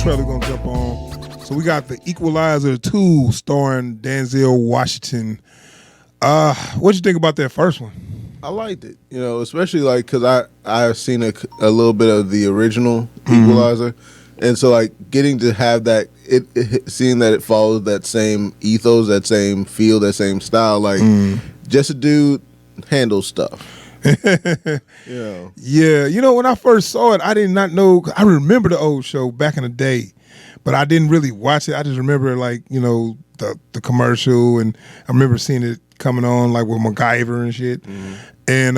trailer gonna jump on. So we got the Equalizer 2 starring Denzel Washington. What'd you think about that first one? I liked it, especially like because I've seen a little bit of the original Equalizer, and so like getting to have that seeing that it follows that same ethos, that same feel, that same style, like just a dude handles stuff. Yeah, when I first saw it, I did not know. I remember the old show back in the day, but I didn't really watch it. I just remember the commercial, and I remember seeing it coming on like with MacGyver and shit. And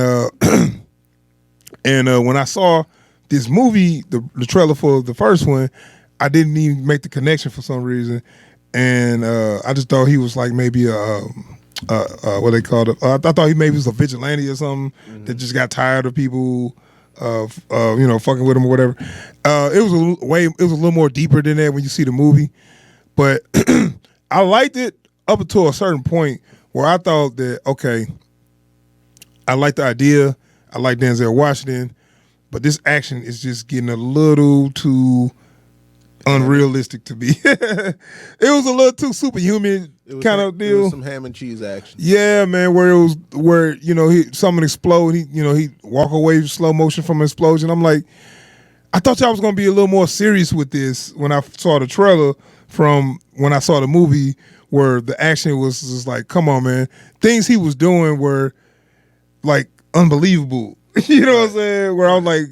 when I saw this movie, the trailer for the first one, I didn't even make the connection for some reason, and I just thought he was like maybe what they called it. I thought he maybe was a vigilante or something that just got tired of people, fucking with him or whatever. It was a little more deeper than that when you see the movie, but I liked it up until a certain point where I thought that okay, I like the idea, I like Denzel Washington, but this action is just getting a little too unrealistic to be. It was a little too superhuman kind of deal. It was some ham and cheese action. Yeah, man, where someone explode, he walk away slow motion from an explosion. I'm like, I thought y'all was gonna be a little more serious with this when I saw the trailer from when I saw the movie, where the action was just like, come on, man. Things he was doing were like unbelievable. You know what I'm saying? Where I was like,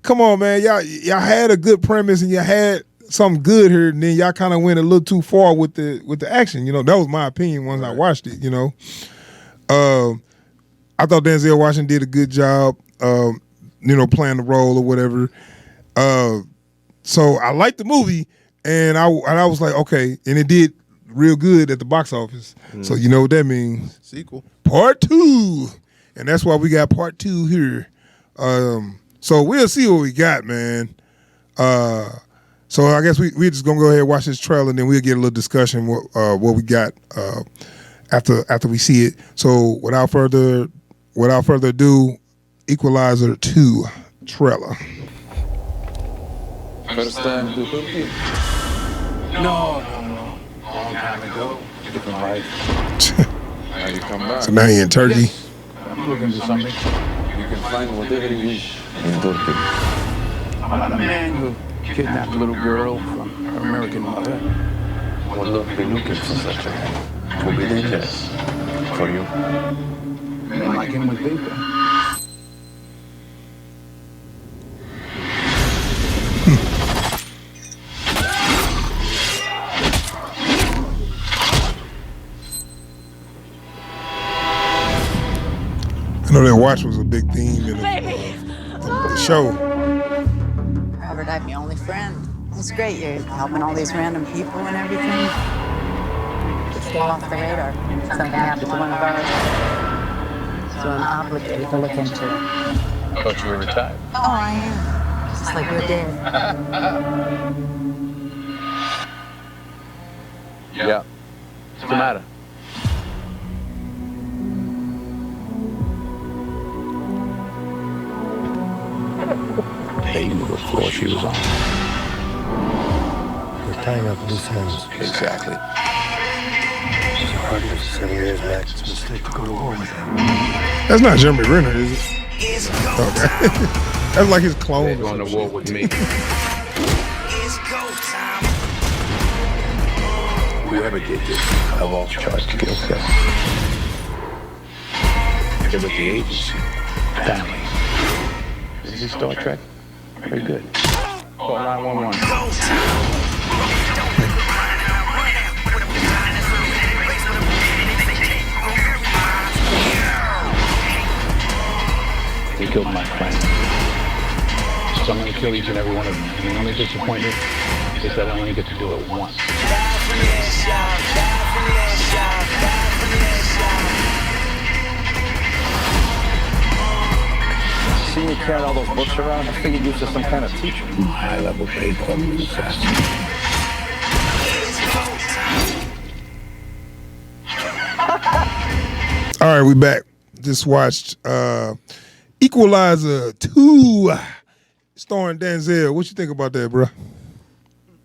come on, man, y'all had a good premise and you had something good here, and then y'all kind of went a little too far with the action. That was my opinion once I watched it. I thought Denzel Washington did a good job, playing the role or whatever. So I liked the movie, and I was like, okay, and it did real good at the box office. So you know what that means? Sequel. Part 2. And that's why we got part 2 here. So we'll see what we got, man. So I guess we're just gonna go ahead and watch this trailer, and then we'll get a little discussion what we got after we see it. So without further ado, Equalizer 2 trailer. First time to Turkey? No. Long time ago, different life. Now you come back. So now you're in Turkey. Yes. I'm looking for something. You can find whatever you wish in Turkey. I'm a man who kidnapped a little girl from her American mother. Will not be looking for such a man. Will be dangerous for you. Men like him with paper. I know that watch was a big theme in the show. Robert, I'm your only friend. It's great you're helping all these random people and everything. Just stay off the radar. Something happened to one of ours. So I'm obligated to look into it. I thought you were retired. Oh, I am. Just like you're dead. Yeah. What's the matter? They knew what floor she was on. We're tying up loose ends. Exactly. It's a partner for 7 years max. It's a mistake to go to war with him. That's not Jeremy Renner, is it? Okay. That's like his clone. They're going to war with me. Whoever did this, I've all charged against them. They're with the agency. Family. Is this Star Trek? Very good. Call 911. They killed my friend. So I'm going to kill each and every one of them. And the only disappointment is that I only get to do it once. See me carrying all those books around? I figured you were some kind of teacher. High-level paid public assassin. All right, we back. Just watched Equalizer 2 starring Denzel. What you think about that, bro?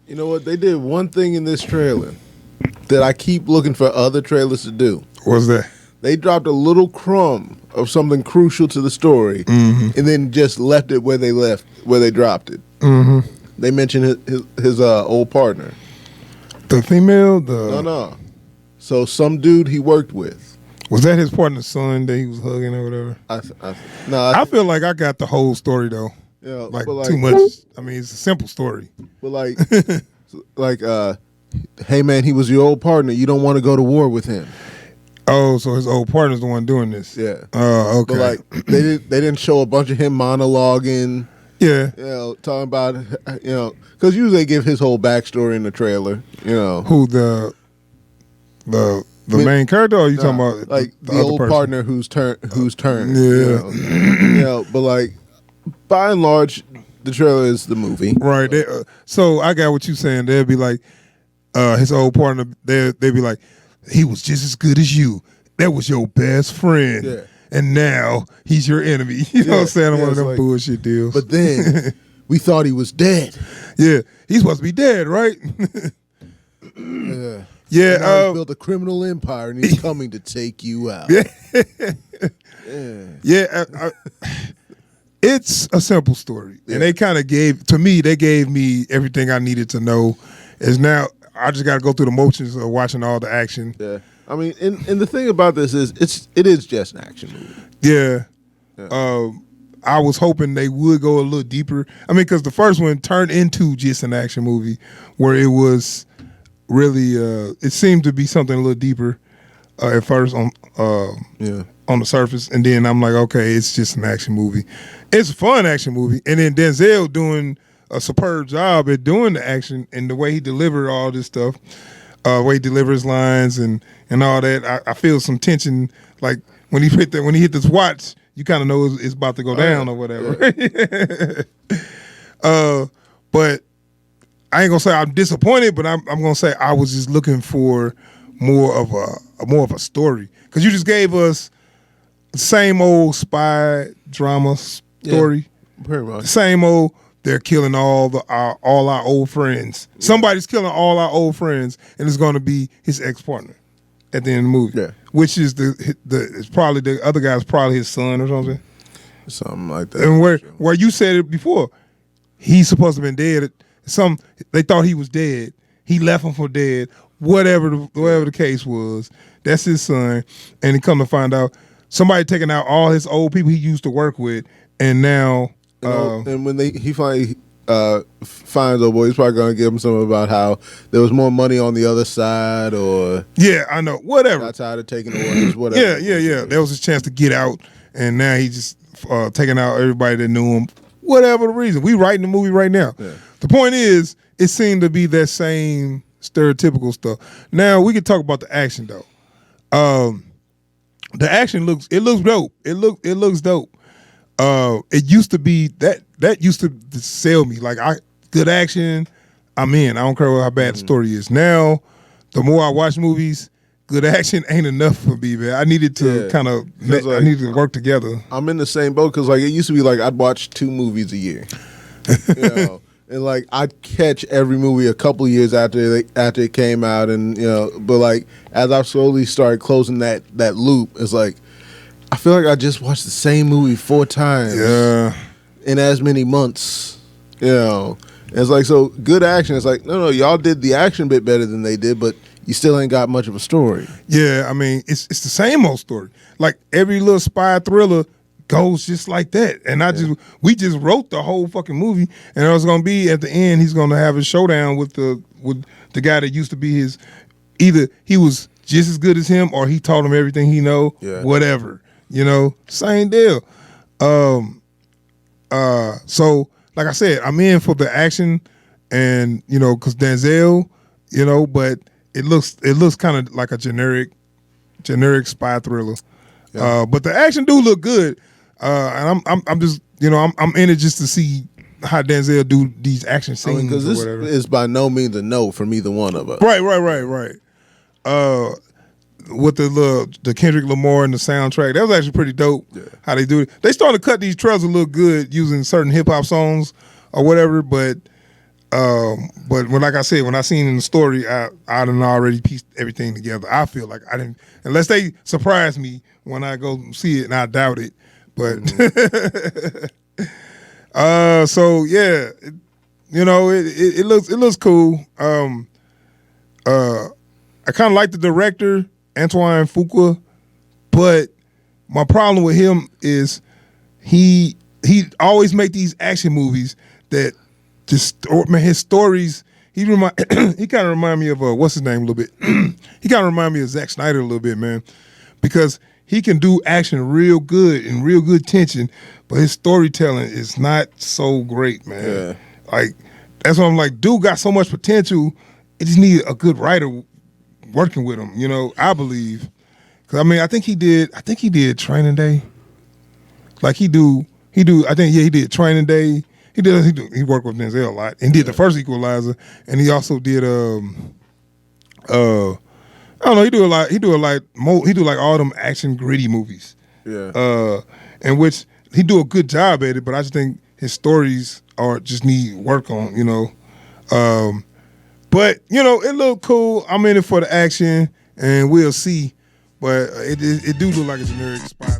You know what? They did one thing in this trailer that I keep looking for other trailers to do. What's that? They dropped a little crumb of something crucial to the story, and then just left it where they dropped it. Mm-hmm. They mentioned his old partner. The female? No. So some dude he worked with. Was that his partner's son that he was hugging or whatever? I feel like I got the whole story though. Yeah, like too much. I mean, it's a simple story. But hey man, he was your old partner. You don't want to go to war with him. Oh, so his old partner's the one doing this. Yeah. Oh, okay. But like they didn't show a bunch of him monologuing. Yeah. You know, talking about because usually they give his whole backstory in the trailer. You know, who the main character, or are you talking about like the old person? partner whose turn? Yeah. You know, but like by and large, the trailer is the movie. Right. So I got what you're saying. They'd be like, his old partner. They'd be like, he was just as good as you. That was your best friend. Yeah. And now he's your enemy. You know what I'm saying? One of them bullshit deals. But then we thought he was dead. Yeah. He's supposed to be dead, right? Yeah. Yeah. Now he's built a criminal empire and he's coming to take you out. Yeah. It's a simple story. And they kind of gave me everything I needed to know. Is now I just got to go through the motions of watching all the action. Yeah. I mean, and the thing about this is it is just an action movie. Yeah. I was hoping they would go a little deeper. I mean, because the first one turned into just an action movie where it was really, it seemed to be something a little deeper at first on the surface. And then I'm like, okay, it's just an action movie. It's a fun action movie. And then Denzel doing a superb job at doing the action and the way he delivered all this stuff, way he delivers lines and all that. I feel some tension, like when he hit this watch, you kind of know it's about to go down or whatever. But I ain't gonna say I'm disappointed, but I'm gonna say I was just looking for more of a story, because you just gave us the same old spy drama story, pretty much. Same old. They're killing all our old friends. Yeah. Somebody's killing all our old friends, and it's going to be his ex-partner at the end of the movie. Yeah. Which is it's probably the other guy's probably his son or something. Something like that. And where you said it before, he's supposed to have been dead. They thought he was dead. He left him for dead. Whatever the case was, that's his son. And he come to find out somebody taking out all his old people he used to work with, and now. And when he finally finds old boy, he's probably gonna give him something about how there was more money on the other side, or I know, whatever. Got tired of taking orders, whatever. Yeah. There was his chance to get out, and now he's just taking out everybody that knew him. Whatever the reason, we writing the movie right now. Yeah. The point is, it seemed to be that same stereotypical stuff. Now we can talk about the action though. The action looks dope. It looks dope. It used to be that used to sell me. Like good action, I'm in. I don't care how bad the story is. Now, the more I watch movies, good action ain't enough for me, man. I needed to I needed to work together. I'm in the same boat, because like it used to be like I'd watch 2 movies a year, you know, and like I'd catch every movie a couple of years after it came out, and but like as I've slowly started closing that loop, it's like, I feel like I just watched the same movie 4 times in as many months. It's like, so good action. It's like, no, y'all did the action bit better than they did, but you still ain't got much of a story. Yeah, I mean, it's the same old story. Like every little spy thriller goes just like that. And we just wrote the whole fucking movie, and it was gonna be at the end, he's gonna have a showdown with the guy that used to be his. Either he was just as good as him, or he taught him everything he know. Whatever. Same deal. So like I said, I'm in for the action, and because Denzel, but it looks kind of like a generic spy thriller. But the action do look good, and I'm just I'm in it just to see how Denzel do these action scenes. Because this is by no means a no from either one of us. Right. With the Kendrick Lamar and the soundtrack, that was actually pretty dope. How they do it. They started to cut these trailers a little good using certain hip hop songs or whatever, but But like I said, when I seen in the story, I done already pieced everything together. I feel like I didn't, unless they surprise me when I go see it, and I doubt it. But so yeah, it looks cool. I kind of like the director, Antoine Fuqua, but my problem with him is he always make these action movies that just, man, his stories. He kind of remind me of what's his name a little bit. He kind of remind me of Zack Snyder a little bit, man, because he can do action real good and real good tension, but his storytelling is not so great, man. Yeah. Like that's what I'm like. Dude got so much potential. It just need a good writer working with him. I believe. Cause I think he did Training Day. Like he do. I think he did Training Day. He worked with Denzel a lot, and did the first Equalizer, and he also did I don't know. He do like all them action gritty movies. Yeah. In which he do a good job at it, but I just think his stories just need work on. But it look cool. I'm in it for the action, and we'll see. But it do look like a generic spy.